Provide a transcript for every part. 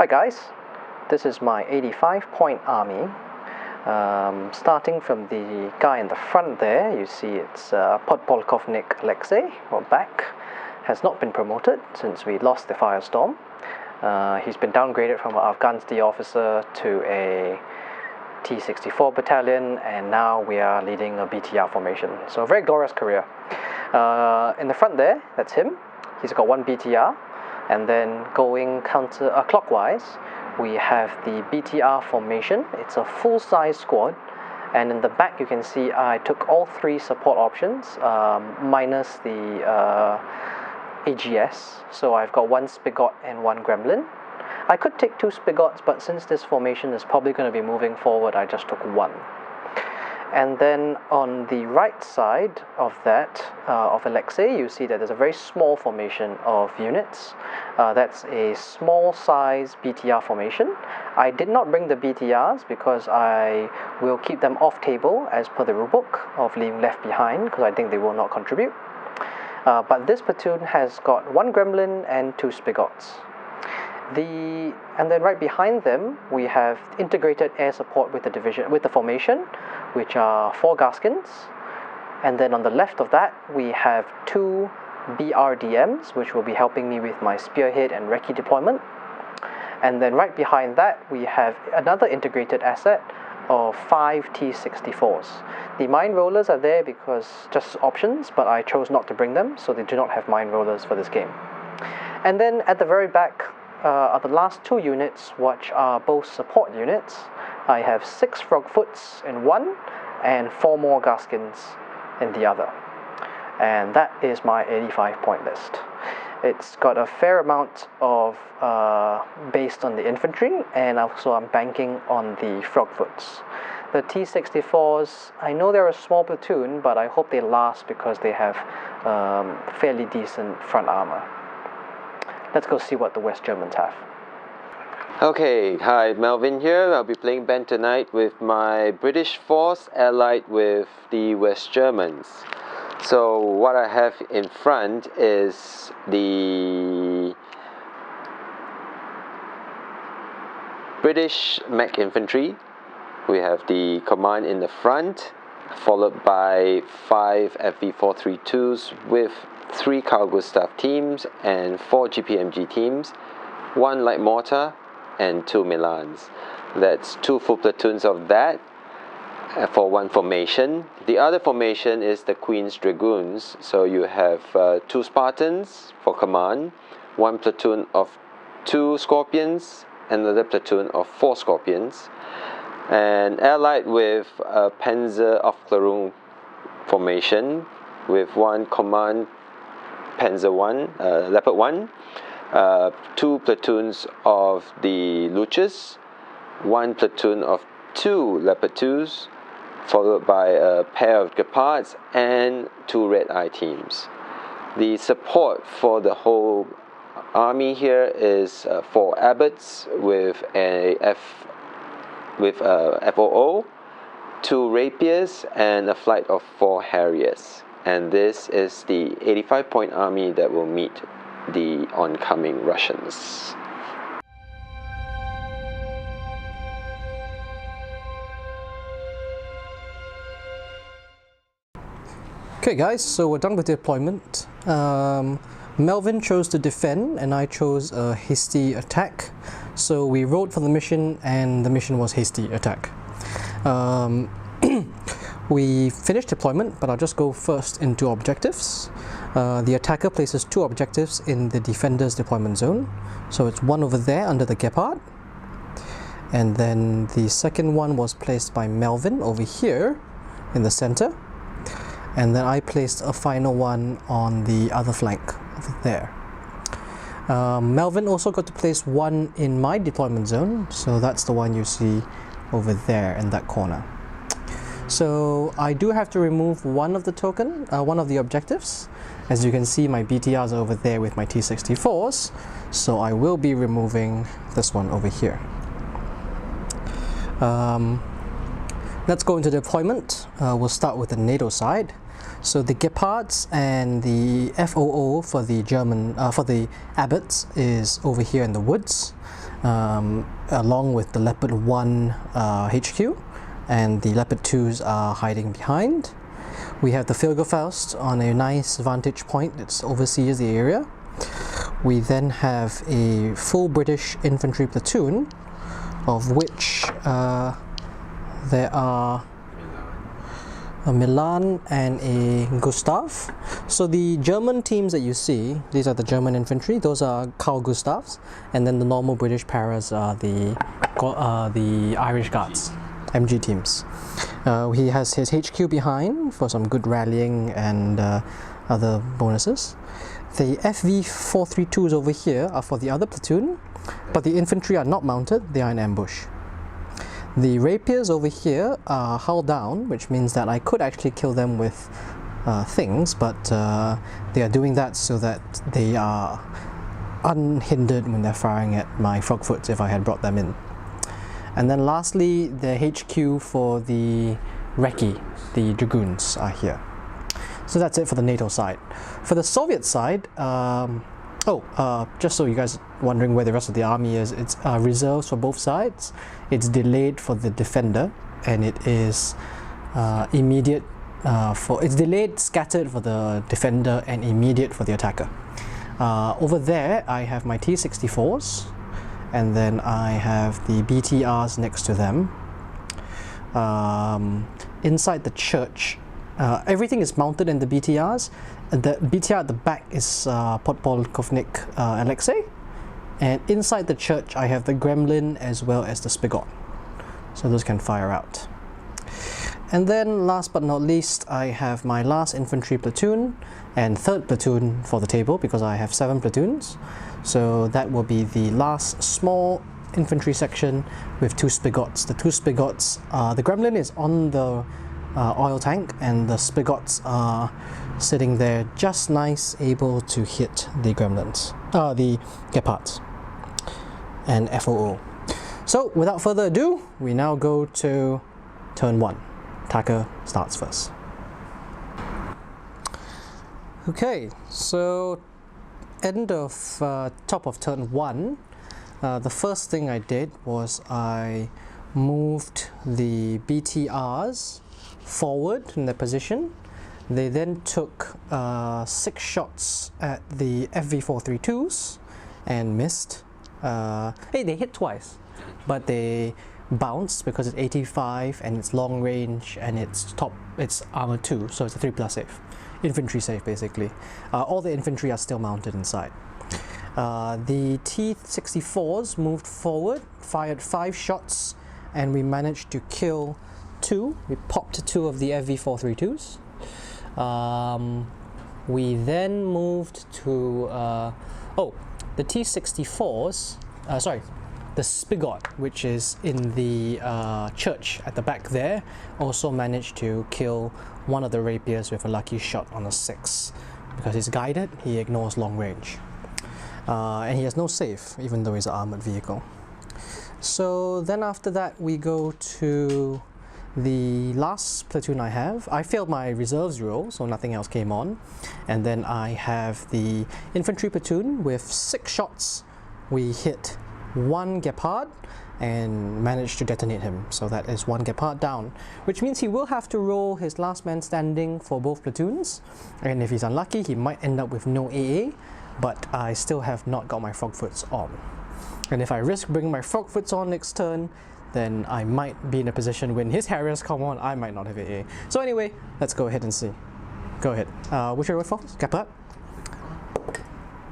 Hi guys, this is my 85-point army. Starting from the guy in the front there, you see it's Podpolkovnik Alexei, or back, has not been promoted since we lost the firestorm. He's been downgraded from an Afghanistan officer to a T-64 battalion, and now we are leading a BTR formation. So a very glorious career. In the front there, that's him. He's got one BTR, and then going clockwise, we have the BTR formation. It's a full-size squad, and in the back you can see I took all three support options minus the AGS. So I've got one Spigot and one Gremlin. I could take two Spigots, but since this formation is probably going to be moving forward, I just took one. And then on the right side of that, of Alexei, you see that there's a very small formation of units. That's a small size BTR formation. I did not bring the BTRs because I will keep them off table as per the rulebook of leaving left behind, because I think they will not contribute. But this platoon has got one Gremlin and two Spigots. And then right behind them, we have integrated air support with the formation, which are 4 Gaskins. And then on the left of that, we have 2 BRDMs, which will be helping me with my spearhead and recce deployment. And then right behind that, we have another integrated asset of 5 T-64s. The mine rollers are there because just options, but I chose not to bring them, so they do not have mine rollers for this game. And then at the very back are the last 2 units, which are both support units. I have 6 frogfoots in one and 4 more Gaskins in the other. And that is my 85-point list. It's got a fair amount of based on the infantry, and also I'm banking on the frogfoots. The T-64s, I know they're a small platoon, but I hope they last because they have fairly decent front armor. Let's go see what the West Germans have. Okay, hi, Melvin here. I'll be playing Ben tonight with my British force allied with the West Germans. So what I have in front is the British Mac infantry. We have the command in the front, followed by 5 FV432s with 3 cargo staff teams and 4 GPMG teams, 1 light mortar and 2 Milans. That's 2 full platoons of that for one formation. The other formation is the Queen's Dragoons. So you have 2 Spartans for command, 1 platoon of 2 Scorpions, another platoon of 4 Scorpions, and allied with a Panzer Aufklärung formation with 1 command Panzer 1, Leopard 1, 2 platoons of the Luchas, 1 platoon of 2 Leopard 2s, followed by a pair of Gepards and 2 Red Eye teams. The support for the whole army here is 4 Abbots with a FOO, 2 Rapiers, and a flight of 4 Harriers. And this is the 85-point army that will meet the oncoming Russians. Okay guys, so we're done with the deployment. Melvin chose to defend and I chose a hasty attack. So we rode for the mission and the mission was hasty attack. We finished deployment, but I'll just go first into objectives. The attacker places 2 objectives in the defender's deployment zone. So it's one over there under the Gepard. And then the second one was placed by Melvin over here in the center. And then I placed a final one on the other flank over there. Melvin also got to place 1 in my deployment zone. So that's the one you see over there in that corner. So I do have to remove one of the objectives. As you can see, my BTRs are over there with my T-64s, so I will be removing this one over here. Let's go into deployment. We'll start with the NATO side. So the Gepards and the FOO for the Abbots is over here in the woods. along with the Leopard 1 HQ, and the Leopard 2s are hiding behind. We have the Filgerfaust on a nice vantage point that oversees the area. We then have a full British infantry platoon, of which there are a Milan and a Gustav. So the German teams that you see, these are the German infantry, those are Carl Gustavs, and then the normal British paras are the Irish Guards, MG teams. He has his HQ behind for some good rallying and other bonuses. The FV432s over here are for the other platoon, but the infantry are not mounted, they are in ambush. The rapiers over here are hull down, which means that I could actually kill them with things, but they are doing that so that they are unhindered when they're firing at my frogfoots if I had brought them in. And then lastly, the HQ for the recce, the dragoons, are here. So that's it for the NATO side. For the Soviet side, just so you guys are wondering where the rest of the army is, it's reserves for both sides. It's delayed for the defender, and it is it's delayed, scattered for the defender, and immediate for the attacker. Over there, I have my T-64s, and then I have the BTRs next to them. Inside the church, everything is mounted in the BTRs. The BTR at the back is podpolkovnik Alexei, and inside the church I have the Gremlin as well as the Spigot, so those can fire out. And then last but not least, I have my last infantry platoon and third platoon for the table, because I have 7 platoons. So that will be the last small infantry section with 2 Spigots. The 2 Spigots, the Gremlin is on the oil tank, and the Spigots are sitting there just nice, able to hit the Gremlins, the Gepards and FOO. So without further ado, we now go to turn 1. Attacker starts first. Okay, so end of top of turn 1, the first thing I did was I moved the BTRs forward in their position. They then took 6 shots at the FV432s and missed. Hey, they hit twice, but they bounced because it's 85 and it's long range and it's armor 2, so it's a 3+ safe. Infantry safe basically. All the infantry are still mounted inside. The T-64s moved forward, fired 5 shots, and we managed to kill 2. We popped 2 of the FV432s. We then moved to the T-64s, the Spigot, which is in the church at the back there, also managed to kill one of the rapiers with a lucky shot on a 6. Because he's guided, he ignores long range. And he has no safe, even though he's an armored vehicle. So then after that we go to the last platoon I have. I failed my reserves roll, so nothing else came on. And then I have the infantry platoon with 6 shots. We hit 1 Gepard and managed to detonate him. So that is 1 Gepard down, which means he will have to roll his last man standing for both platoons. And if he's unlucky, he might end up with no AA, but I still have not got my frogfoots on. And if I risk bringing my frogfoots on next turn, then I might be in a position when his harriers come on, I might not have AA. So anyway, let's go ahead and see. Go ahead. Which are we for? Gepard.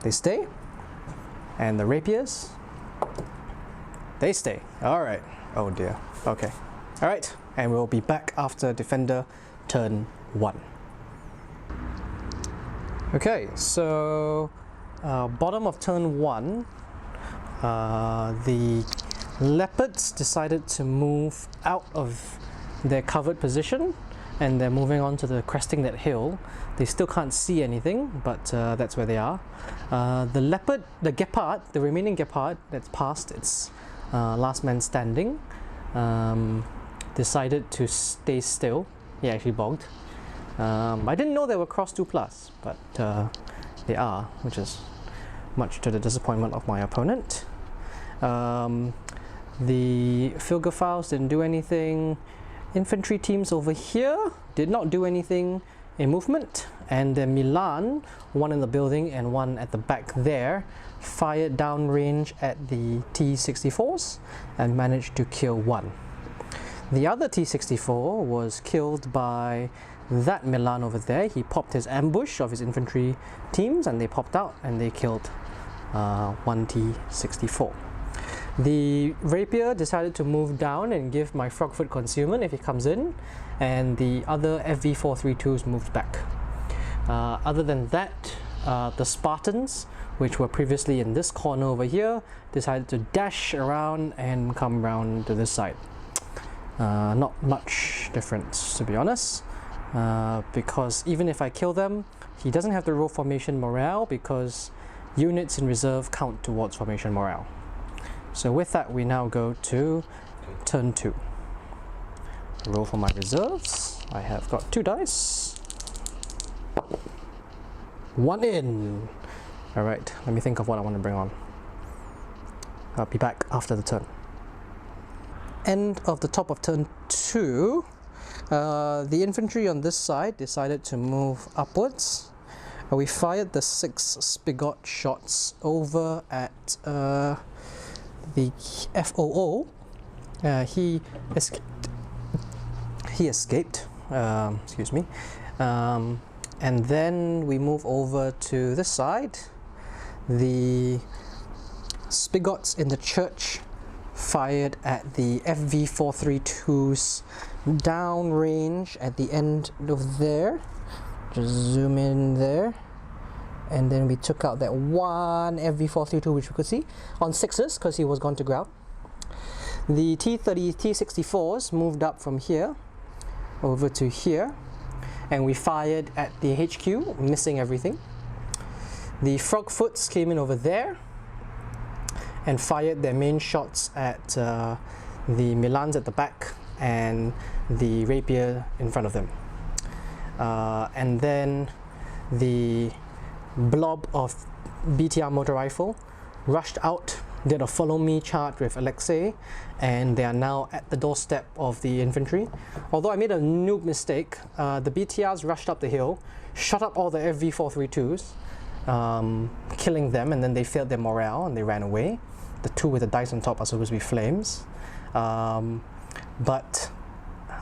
They stay. And the rapiers, they stay. Alright. Oh dear. Okay. Alright. And we'll be back after defender turn 1. Okay, so bottom of turn 1, the leopards decided to move out of their covered position, and they're moving on to the cresting that hill. They still can't see anything, but that's where they are. The Gepard, the remaining Gepard that's past its last man standing, decided to stay still. He actually bogged. I didn't know they were cross 2+, but they are, which is much to the disappointment of my opponent. The Filgophiles didn't do anything. Infantry teams over here did not do anything in movement, and then Milan, one in the building and one at the back there, fired downrange at the T-64s and managed to kill one. The other T-64 was killed by that Milan over there. He popped his ambush of his infantry teams and they popped out and they killed one T-64. The Rapier decided to move down and give my frogfoot concealment if he comes in, and the other FV432s moved back. Other than that, the Spartans, which were previously in this corner over here, decided to dash around and come round to this side. Not much difference, to be honest, because even if I kill them, he doesn't have to roll formation morale because units in reserve count towards formation morale. So with that, we now go to turn 2. Roll for my reserves. I have got 2 dice. 1 in. Alright, let me think of what I want to bring on. I'll be back after the turn. End of the top of turn 2. The infantry on this side decided to move upwards. We fired the 6 Spigot shots over at the FOO. He escaped. Excuse me. And then we move over to this side. The Spigots in the church fired at the FV432s downrange at the end of there. Just zoom in there. And then we took out that one FV432 which we could see on 6s because he was gone to ground. The T64s moved up from here over to here, and we fired at the HQ, missing everything. The frogfoots came in over there and fired their main shots at the Milans at the back and the Rapier in front of them. And then the blob of BTR motor rifle rushed out, did a follow me charge with Alexei, and they are now at the doorstep of the infantry. Although I made a noob mistake, the BTRs rushed up the hill, shot up all the FV432s, killing them, and then they failed their morale and they ran away. The 2 with the dice on top are supposed to be flames. But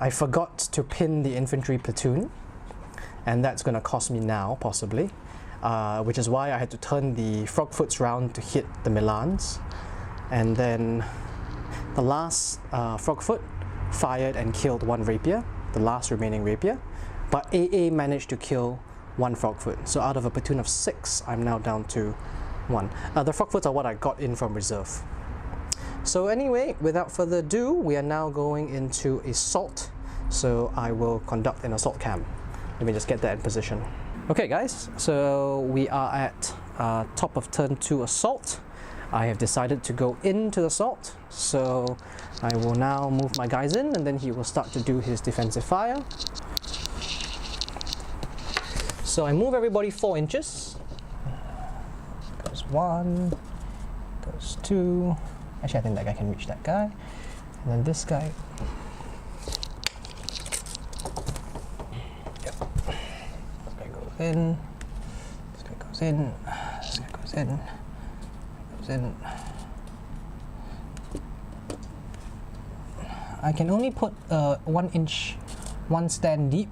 I forgot to pin the infantry platoon, and that's going to cost me now, possibly. Which is why I had to turn the frogfoots round to hit the Milans. And then the last frogfoot fired and killed 1 Rapier, the last remaining Rapier, but AA managed to kill 1 frogfoot. So out of a platoon of 6, I'm now down to 1. The frogfoots are what I got in from reserve. So anyway, without further ado, we are now going into assault. So I will conduct an assault cam. Let me just get that in position. Okay guys, so we are at top of turn 2 assault. I have decided to go into the assault, so I will now move my guys in and then he will start to do his defensive fire. So I move everybody 4 inches. Goes 1, goes 2. Actually, I think that guy can reach that guy. And then this guy. In. This guy goes in. This guy goes in. Goes in. I can only put 1 inch, 1 stand deep.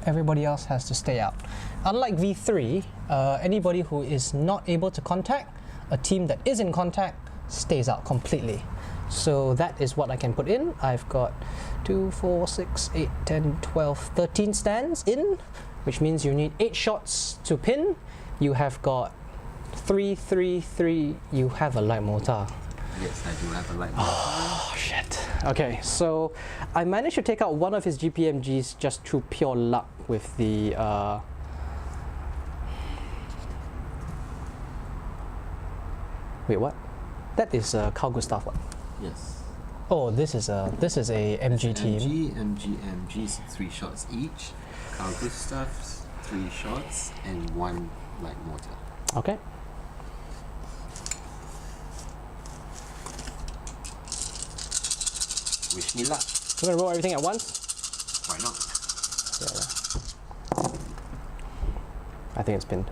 Everybody else has to stay out. Unlike V3, anybody who is not able to contact, a team that is in contact stays out completely. So that is what I can put in. I've got 2, 4, 6, 8, 10, 12, 13 stands in, which means you need 8 shots to pin. You have got 3, 3, 3. You have a light mortar. Yes, I do have a light mortar. Oh, shit. Okay, so I managed to take out one of his GPMGs just through pure luck with the wait, what? That is a Carl Gustav, what? Yes. Oh, this is a MG team. MGs, 3 shots each. Carl Gustav's 3 shots and 1 light mortar. Okay. Wish me luck. We're gonna roll everything at once. Why not? Yeah. I think it's been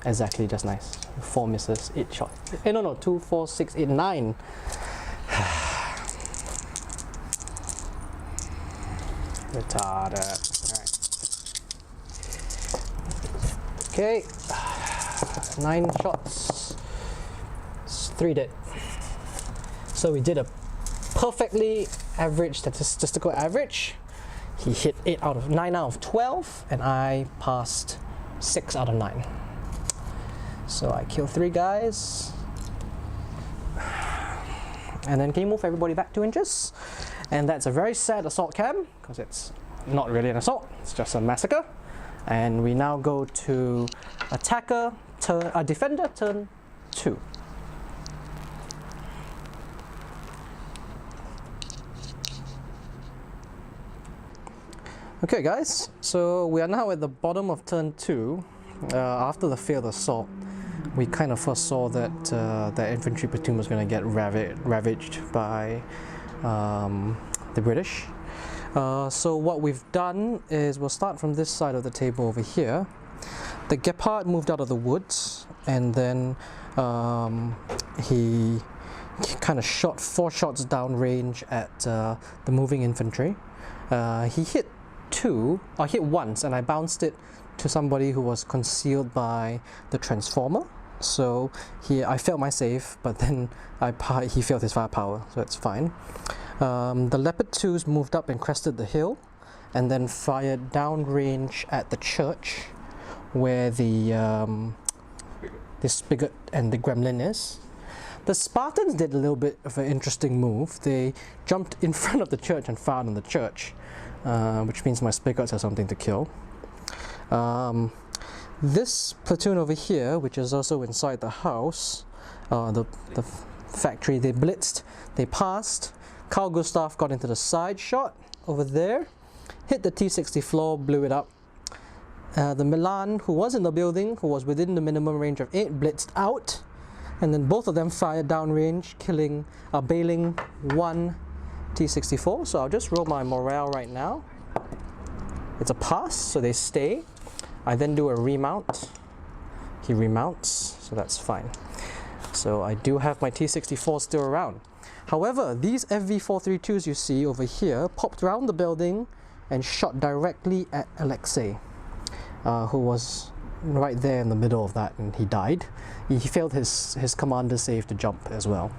exactly just nice. 4 misses, 8 shots. No, 2, 4, 6, 8, 9. Retarded. Alright. Okay. 9 shots. 3 dead. So we did a perfectly average statistical average. He hit 9 out of 12, and I passed 6 out of 9. So I killed 3 guys. And then can you move everybody back 2 inches? And that's a very sad assault cam, because it's not really an assault, it's just a massacre. And we now go to attacker turn, defender turn 2. Okay guys, so we are now at the bottom of turn 2. After the failed assault, we kind of first saw that that infantry platoon was going to get ravaged by the British. So what we've done is we'll start from this side of the table over here. The Gepard moved out of the woods, and then he kind of shot 4 shots downrange at the moving infantry. He hit once, and I bounced it to somebody who was concealed by the transformer. So I failed my save, but then he failed his firepower, so it's fine. The Leopard 2s moved up and crested the hill, and then fired downrange at the church, where the Spigot and the Gremlin is. The Spartans did a little bit of an interesting move. They jumped in front of the church and fired on the church, which means my Spigots have something to kill. This platoon over here, which is also inside the house, the factory, they blitzed, they passed. Carl Gustav got into the side shot over there, hit the T-60 floor, blew it up. The Milan, who was in the building, who was within the minimum range of 8, blitzed out, and then both of them fired downrange, bailing 1 T-64. So I'll just roll my morale right now. It's a pass, so they stay. I then do a remount. He remounts, so that's fine. So I do have my T-64 still around. However, these FV432s you see over here popped around the building and shot directly at Alexei, who was right there in the middle of that, and he died. He failed his commander save to jump as well.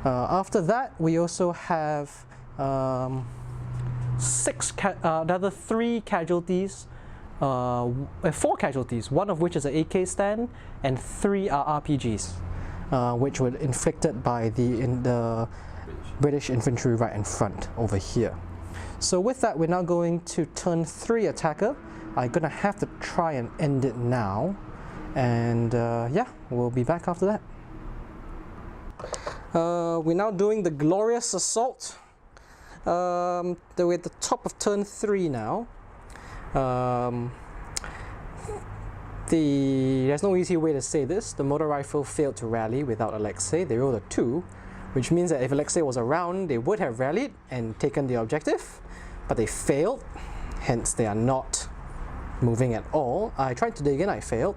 After that, we also have another 3 casualties, 4 casualties, one of which is an AK stand, and 3 are RPGs, which were inflicted by the British infantry right in front over here. So with that, we're now going to turn 3 attacker. I'm gonna have to try and end it now, and yeah, we'll be back after that. We're now doing the glorious assault. We're at the top of turn 3 now. There's no easy way to say this. The motor rifle failed to rally without Alexei. They rolled a 2, which means that if Alexei was around, they would have rallied and taken the objective, but they failed, hence they are not moving at all. I tried to dig in, I failed.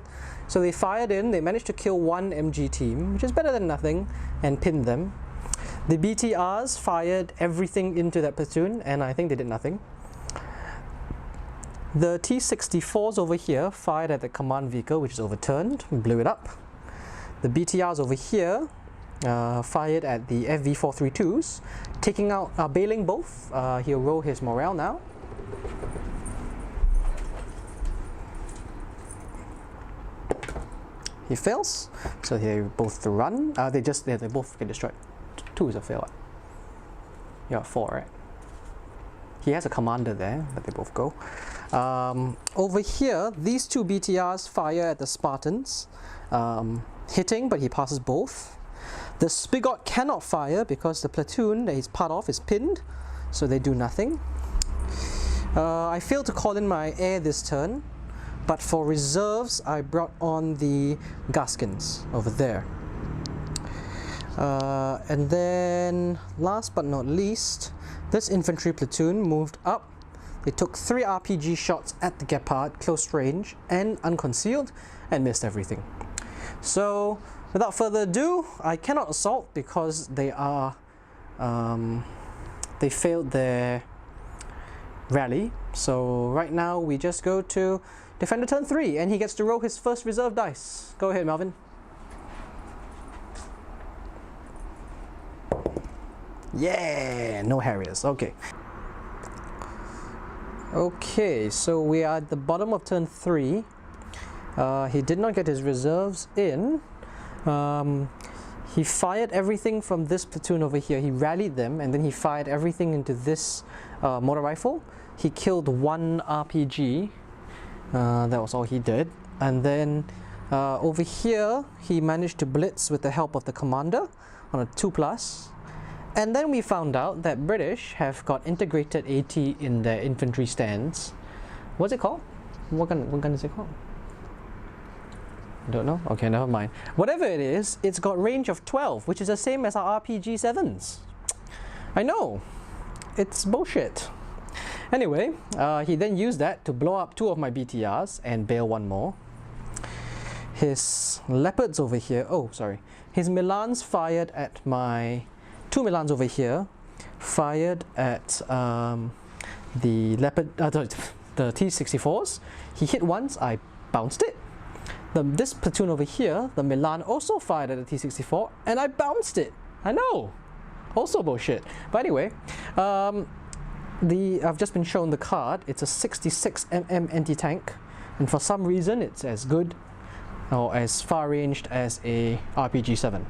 So they fired in, they managed to kill 1 MG team, which is better than nothing, and pinned them. The BTRs fired everything into that platoon, and I think they did nothing. The T-64s over here fired at the command vehicle, which is overturned, and blew it up. The BTRs over here fired at the FV432s, taking out, bailing both. He'll roll his morale now. He fails, so they both run. They both get destroyed. 2 is a fail. Yeah, 4, right? He has a commander there, but they both go. Over here, these 2 BTRs fire at the Spartans, hitting, but he passes both. The Spigot cannot fire because the platoon that he's part of is pinned, so they do nothing. I failed to call in my air this turn, but for reserves, I brought on the Gaskins over there. And then, last but not least, this infantry platoon moved up. They took 3 RPG shots at the Gepard, close range and unconcealed, and missed everything. So, without further ado, I cannot assault because they are they failed their rally. So right now we just go to Defender turn 3, and he gets to roll his first reserve dice. Go ahead, Melvin. Yeah, no harriers. Okay. Okay, so we are at the bottom of turn 3. He did not get his reserves in. He fired everything from this platoon over here. He rallied them, and then he fired everything into this motor rifle. He killed 1 RPG. That was all he did. And then over here, he managed to blitz with the help of the commander on a 2+. And then we found out that British have got integrated AT in their infantry stands. What's it called? What gun is it called? Don't know? Okay, never mind. Whatever it is, it's got range of 12, which is the same as our RPG-7s. I know. It's bullshit. Anyway, he then used that to blow up 2 of my BTRs and bail 1 more. His leopards over here, oh sorry, his Milans fired at my 2 Milans over here, fired at the leopard, the T-64s. He hit once, I bounced it. This platoon over here, the Milan, also fired at the T-64, and I bounced it. I know, also bullshit. But anyway, I've just been shown the card. It's a 66mm anti-tank, and for some reason it's as good or as far-ranged as a RPG-7.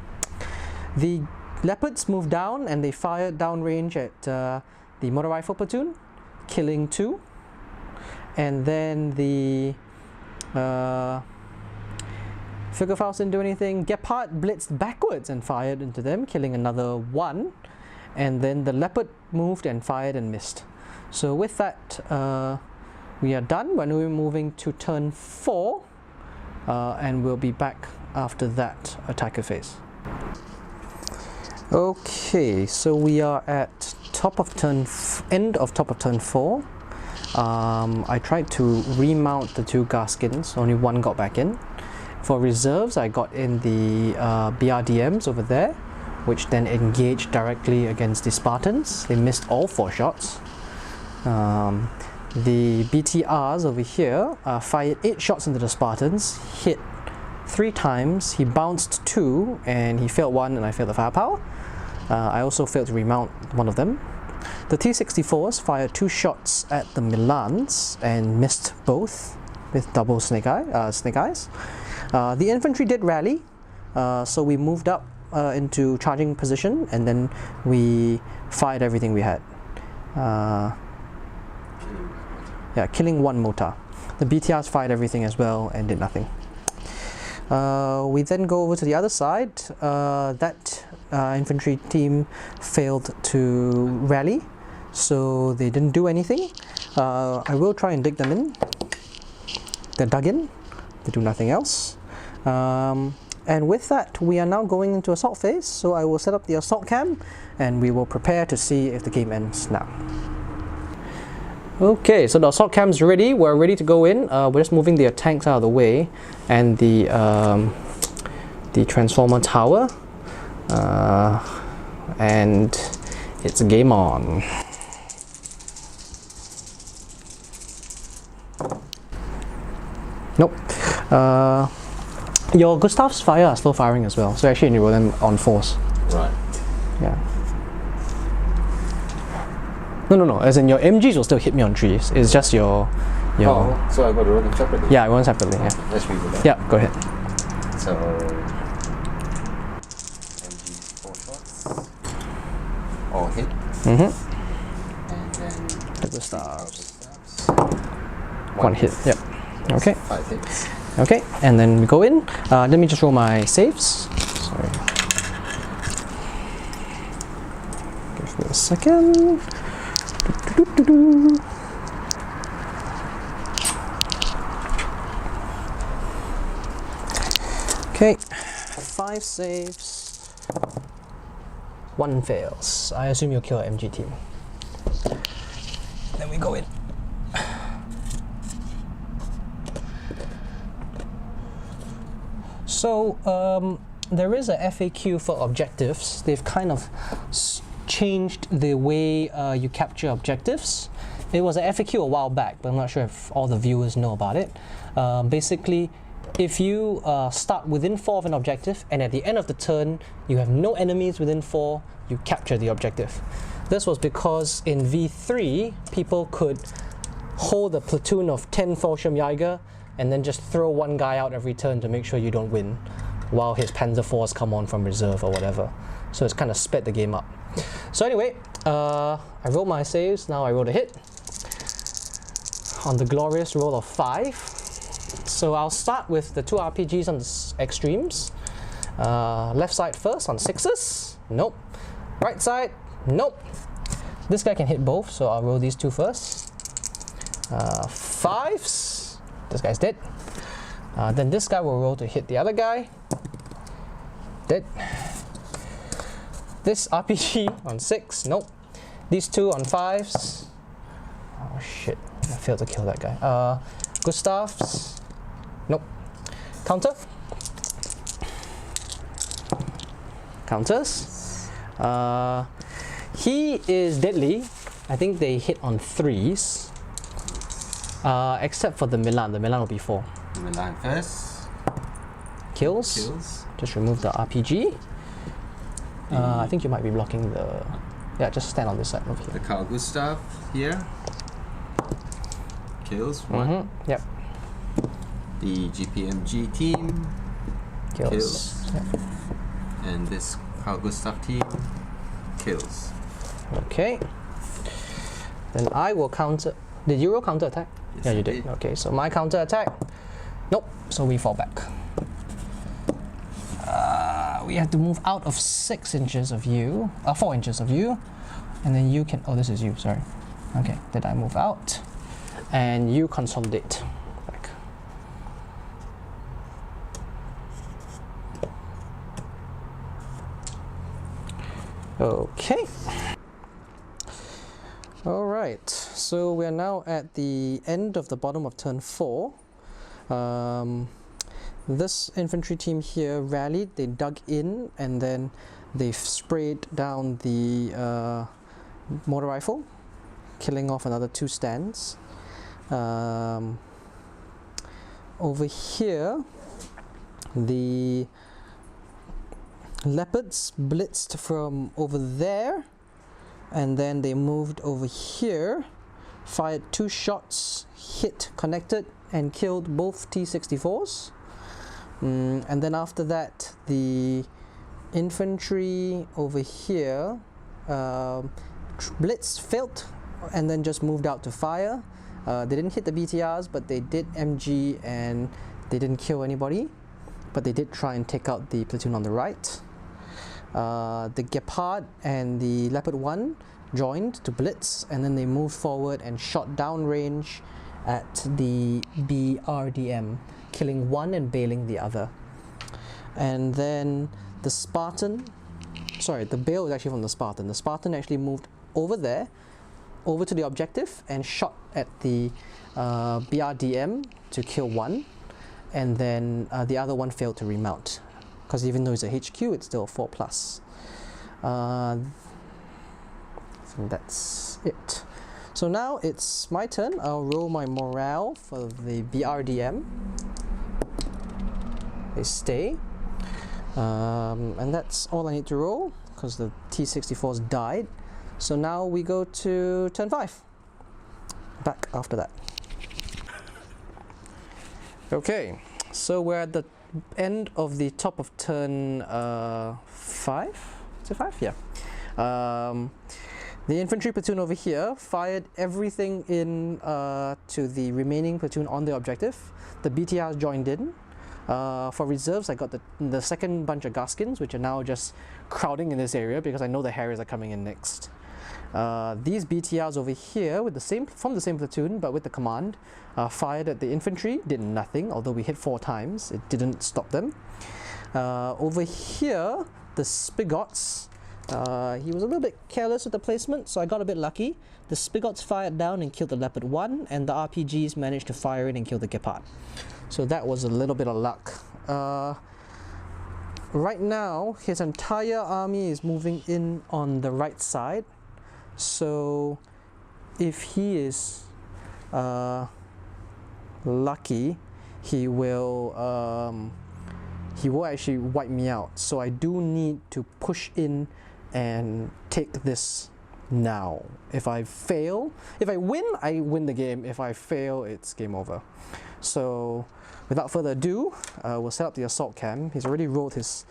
The Leopards moved down and they fired downrange at the motor rifle platoon, killing 2. And then the Figurefaust didn't do anything. Gepard blitzed backwards and fired into them, killing another 1. And then the Leopard moved and fired and missed. So with that, we are done. We're moving to turn 4, and we'll be back after that attacker phase. Okay, so we are at end of top of turn 4. I tried to remount the 2 Gaskins, only 1 got back in. For reserves, I got in the BRDMs over there, which then engaged directly against the Spartans. They missed all 4 shots. The BTRs over here fired 8 shots into the Spartans, hit 3 times, he bounced 2, and he failed 1, and I failed the firepower. I also failed to remount one of them. The T-64s fired 2 shots at the Milans and missed both with double snake eyes. The infantry did rally, so we moved up into charging position, and then we fired everything we had. Yeah, killing 1 mortar. The BTRs fired everything as well and did nothing. We then go over to the other side. That infantry team failed to rally, so they didn't do anything. I will try and dig them in. They're dug in. They do nothing else. And with that, we are now going into assault phase, so I will set up the assault cam and we will prepare to see if the game ends now. Okay, so the assault cam's ready. We're ready to go in. We're just moving the tanks out of the way and the transformer tower, and it's game on. Nope. Your Gustav's fire are slow firing as well, so actually enable them on force. Right. Yeah. No, as in your MGs will still hit me on trees. It's just your Oh, so I got to roll them separately? Yeah, I want separately, yeah. Let's read that. Yeah, go ahead. So, MGs 4 shots. All hit. Mm-hmm. And then The Gustavs. 1 hit, yep. Okay. 5 hits. Okay, and then we go in. Let me just roll my saves. Sorry. Give me a second. Okay, 5 saves. One fails. I assume you'll kill an MG team. Then we go in. So there is a FAQ for objectives. They've kind of changed the way you capture objectives. It was an FAQ a while back, but I'm not sure if all the viewers know about it. Basically, if you start within 4 of an objective and at the end of the turn you have no enemies within 4, you capture the objective. This was because in V3 people could hold a platoon of 10 Fallschirm Jäger and then just throw one guy out every turn to make sure you don't win while his Panzer IVs come on from reserve or whatever. So it's kind of sped the game up. So anyway, I rolled my saves, now I rolled a hit on the glorious roll of 5. So I'll start with the 2 RPGs on the extremes. Left side first on 6s, nope. Right side, nope. This guy can hit both, so I'll roll these 2 first. 5s, this guy's dead. Then this guy will roll to hit the other guy. Dead. This RPG on 6, nope. These 2 on 5s. Oh shit, I failed to kill that guy. Gustavs, nope. Counter. Counters. He is deadly. I think they hit on 3s. Except for the Milan. The Milan will be 4. Milan first. Kills. Just remove the RPG. I think you might be blocking the... Yeah, just stand on this side over here. The Carl Gustav here. Kills 1. Yep. The GPMG team. Kills. Yep. And this Carl Gustav team. Kills. Okay. Then I will counter... Did you roll counter attack? Yes, yeah, you I did. Okay, so my counter attack. Nope, so we fall back. We have to move out of 6 inches of you, 4 inches of you, and then you can, oh, this is you, sorry. Okay, then I move out, and you consolidate back. Okay. All right, so we're now at the end of the bottom of turn 4. This infantry team here rallied, they dug in, and then they sprayed down the mortar rifle, killing off another 2 stands. Over here, the leopards blitzed from over there, and then they moved over here, fired 2 shots, hit, connected, and killed both T-64s. And then after that, the infantry over here blitzed, failed, and then just moved out to fire. They didn't hit the BTRs, but they did MG, and they didn't kill anybody, but they did try and take out the platoon on the right. The Gepard and the Leopard 1 joined to blitz, and then they moved forward and shot downrange at the BRDM, killing one and bailing the other. And then the Spartan, sorry, the bail was actually from the Spartan. The Spartan actually moved over there, over to the objective, and shot at the BRDM to kill one, and then the other one failed to remount, because even though it's a HQ, it's still a 4+. I think that's it. So now it's my turn. I'll roll my morale for the BRDM. They stay. And that's all I need to roll, because the T-64s died. So now we go to turn 5. Back after that. Okay, so we're at the end of the top of turn 5? Is it 5? Yeah. The infantry platoon over here fired everything in to the remaining platoon on the objective. The BTRs joined in. For reserves, I got the second bunch of Gaskins, which are now just crowding in this area because I know the Harriers are coming in next. These BTRs over here, with from the same platoon but with the command, fired at the infantry, did nothing, although we hit 4 times, it didn't stop them. Over here, the Spigots He was a little bit careless with the placement, so I got a bit lucky. The spigots fired down and killed the leopard 1, and the RPGs managed to fire in and kill the gepard. So that was a little bit of luck. Right now, his entire army is moving in on the right side. So if he is lucky, he will actually wipe me out. So I do need to push in and take this now. If I win, I win the game. If I fail, it's game over. So without further ado, we'll set up the assault cam. He's already rolled his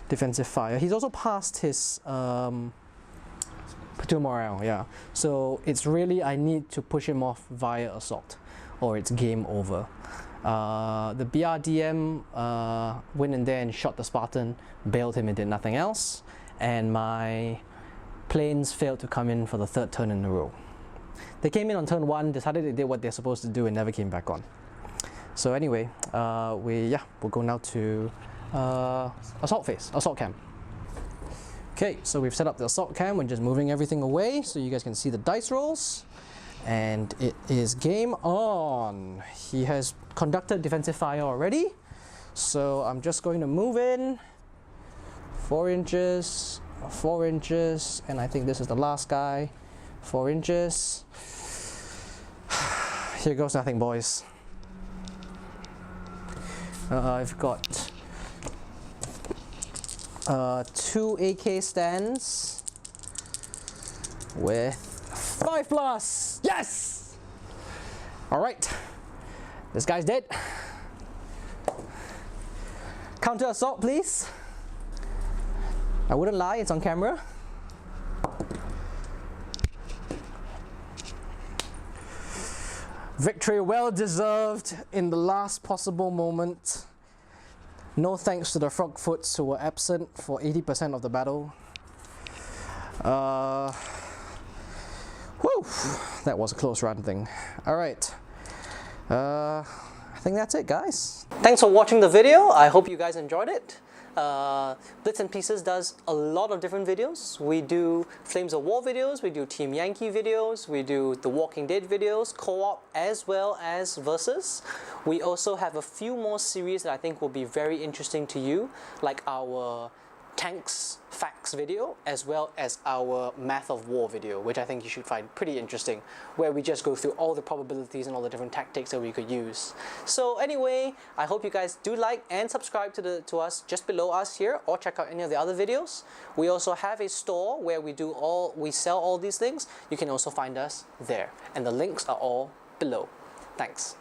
defensive fire. He's also passed his platoon morale, yeah. So it's really, I need to push him off via assault, or it's game over. The BRDM went in there and shot the Spartan, bailed him and did nothing else, and my planes failed to come in for the 3rd turn in a row. They came in on turn 1, decided they did what they're supposed to do and never came back on. So anyway, we'll go now to assault phase, assault cam. Okay, so we've set up the assault cam. We're just moving everything away so you guys can see the dice rolls. And it is game on. He has conducted defensive fire already. So I'm just going to move in 4 inches, 4 inches, and I think this is the last guy. 4 inches. Here goes nothing, boys. I've got 2 AK stands with 5+. Yes! Alright. This guy's dead. Counter assault, please. I wouldn't lie, it's on camera. Victory well deserved in the last possible moment. No thanks to the frogfoots who were absent for 80% of the battle. Whew, that was a close run thing. Alright. I think that's it, guys. Thanks for watching the video. I hope you guys enjoyed it. Blitz and Pieces does a lot of different videos. We do Flames of War videos, we do Team Yankee videos, we do The Walking Dead videos, co-op as well as versus. We also have a few more series that I think will be very interesting to you, like our Tanks Facts video, as well as our Math of War video, which I think you should find pretty interesting, where we just go through all the probabilities and all the different tactics that we could use. So anyway, I hope you guys do like and subscribe to us just below us here, or check out any of the other videos. We also have a store where we sell all these things. You can also find us there, and the links are all below. Thanks.